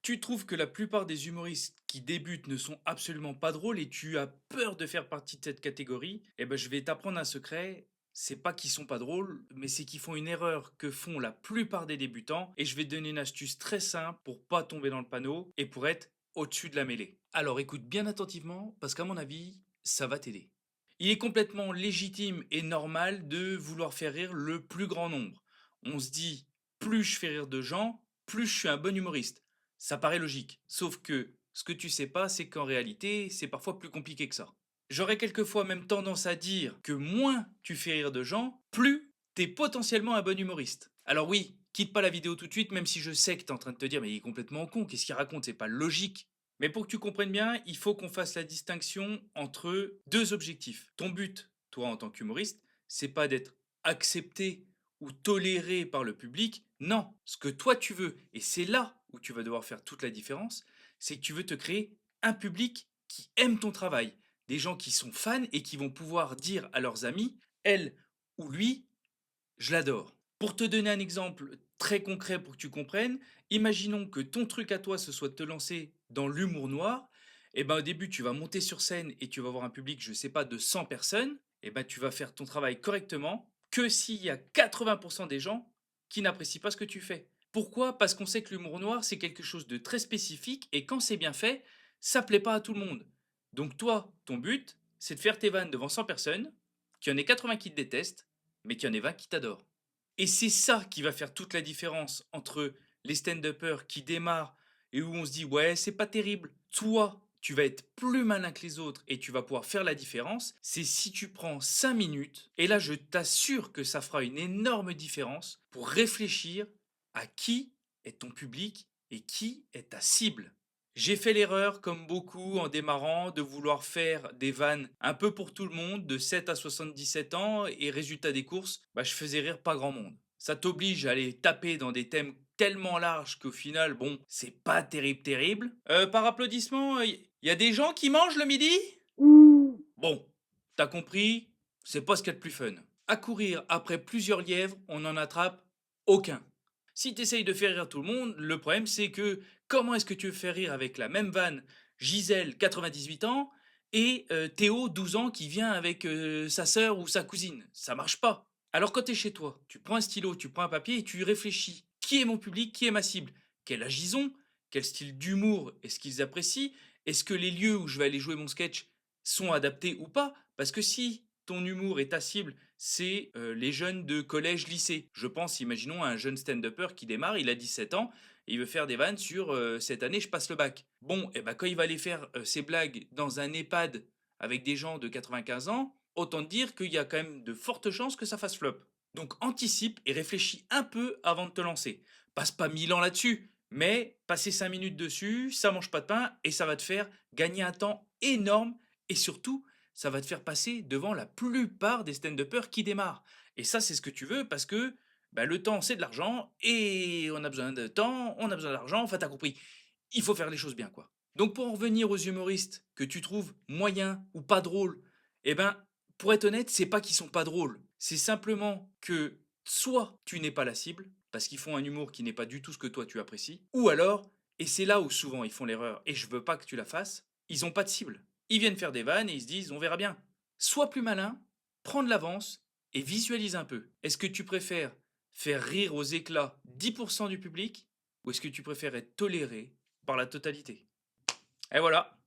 Tu trouves que la plupart des humoristes qui débutent ne sont absolument pas drôles et tu as peur de faire partie de cette catégorie, eh ben, je vais t'apprendre un secret. C'est pas qu'ils sont pas drôles, mais c'est qu'ils font une erreur que font la plupart des débutants. Et je vais te donner une astuce très simple pour pas tomber dans le panneau et pour être au-dessus de la mêlée. Alors écoute bien attentivement, parce qu'à mon avis, ça va t'aider. Il est complètement légitime et normal de vouloir faire rire le plus grand nombre. On se dit, plus je fais rire de gens, plus je suis un bon humoriste. Ça paraît logique. Sauf que ce que tu sais pas, c'est qu'en réalité, c'est parfois plus compliqué que ça. J'aurais quelquefois même tendance à dire que moins tu fais rire de gens, plus t'es potentiellement un bon humoriste. Alors oui, quitte pas la vidéo tout de suite, même si je sais que t'es en train de te dire mais il est complètement con, qu'est-ce qu'il raconte, c'est pas logique. Mais pour que tu comprennes bien, il faut qu'on fasse la distinction entre deux objectifs. Ton but, toi en tant qu'humoriste, c'est pas d'être accepté ou toléré par le public. Non, ce que toi tu veux, et c'est là où tu vas devoir faire toute la différence, c'est que tu veux te créer un public qui aime ton travail. Des gens qui sont fans et qui vont pouvoir dire à leurs amis, elle ou lui, je l'adore. Pour te donner un exemple très concret pour que tu comprennes, imaginons que ton truc à toi, ce soit de te lancer dans l'humour noir. Et ben au début, tu vas monter sur scène et tu vas avoir un public, je sais pas, de 100 personnes. Et ben tu vas faire ton travail correctement que s'il y a 80% des gens qui n'apprécient pas ce que tu fais. Pourquoi? Parce qu'on sait que l'humour noir, c'est quelque chose de très spécifique et quand c'est bien fait, ça plaît pas à tout le monde. Donc toi, ton but, c'est de faire tes vannes devant 100 personnes, qu'il y en ait 80 qui te détestent, mais qu'il y en ait 20 qui t'adorent. Et c'est ça qui va faire toute la différence entre les stand-uppers qui démarrent et où on se dit ouais, c'est pas terrible. Toi, tu vas être plus malin que les autres et tu vas pouvoir faire la différence. C'est si tu prends 5 minutes, et là je t'assure que ça fera une énorme différence pour réfléchir à qui est ton public et qui est ta cible. J'ai fait l'erreur, comme beaucoup, en démarrant, de vouloir faire des vannes un peu pour tout le monde, de 7 à 77 ans, et résultat des courses, bah, je faisais rire pas grand monde. Ça t'oblige à aller taper dans des thèmes tellement larges qu'au final, bon, c'est pas terrible, terrible. Par applaudissement, il y a des gens qui mangent le midi? Bon, t'as compris, c'est pas ce qu'il y a de plus fun. À courir après plusieurs lièvres, on n'en attrape aucun. Si t'essayes de faire rire tout le monde, le problème c'est que comment est-ce que tu veux faire rire avec la même vanne Gisèle, 98 ans, et Théo, 12 ans, qui vient avec sa sœur ou sa cousine? Ça marche pas. Alors quand t'es chez toi, tu prends un stylo, tu prends un papier et tu y réfléchis. Qui est mon public? Qui est ma cible? Quel âge ils ont? Quel style d'humour est-ce qu'ils apprécient? Est-ce que les lieux où je vais aller jouer mon sketch sont adaptés ou pas? Parce que si ton humour et ta cible, c'est les jeunes de collège, lycée. Je pense, imaginons un jeune stand-upper qui démarre, il a 17 ans, et il veut faire des vannes sur cette année, je passe le bac. Bon, et ben quand il va aller faire ses blagues dans un EHPAD avec des gens de 95 ans, autant te dire qu'il y a quand même de fortes chances que ça fasse flop. Donc anticipe et réfléchis un peu avant de te lancer. Passe pas 1000 ans là-dessus, mais passer 5 minutes dessus, ça mange pas de pain et ça va te faire gagner un temps énorme et surtout, ça va te faire passer devant la plupart des stand-uppers qui démarrent. Et ça, c'est ce que tu veux parce que bah, le temps, c'est de l'argent et on a besoin de temps, on a besoin d'argent. Enfin, t'as compris. Il faut faire les choses bien, quoi. Donc, pour en revenir aux humoristes que tu trouves moyens ou pas drôles, eh ben, pour être honnête, c'est pas qu'ils sont pas drôles. C'est simplement que soit tu n'es pas la cible, parce qu'ils font un humour qui n'est pas du tout ce que toi tu apprécies, ou alors, et c'est là où souvent ils font l'erreur, et je veux pas que tu la fasses, ils ont pas de cible. Ils viennent faire des vannes et ils se disent on verra bien. Sois plus malin, prends de l'avance et visualise un peu. Est-ce que tu préfères faire rire aux éclats 10% du public ou est-ce que tu préfères être toléré par la totalité? Et voilà,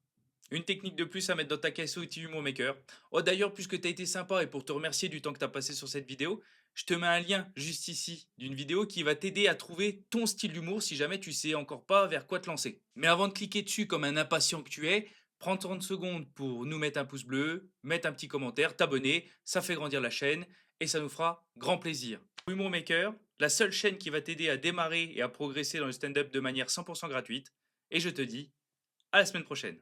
une technique de plus à mettre dans ta caisse à outils Humour Maker. Oh d'ailleurs, puisque tu as été sympa et pour te remercier du temps que tu as passé sur cette vidéo, je te mets un lien juste ici d'une vidéo qui va t'aider à trouver ton style d'humour si jamais tu sais encore pas vers quoi te lancer. Mais avant de cliquer dessus comme un impatient que tu es, prends 30 secondes pour nous mettre un pouce bleu, mettre un petit commentaire, t'abonner, ça fait grandir la chaîne et ça nous fera grand plaisir. Humour Maker, la seule chaîne qui va t'aider à démarrer et à progresser dans le stand-up de manière 100% gratuite. Et je te dis à la semaine prochaine.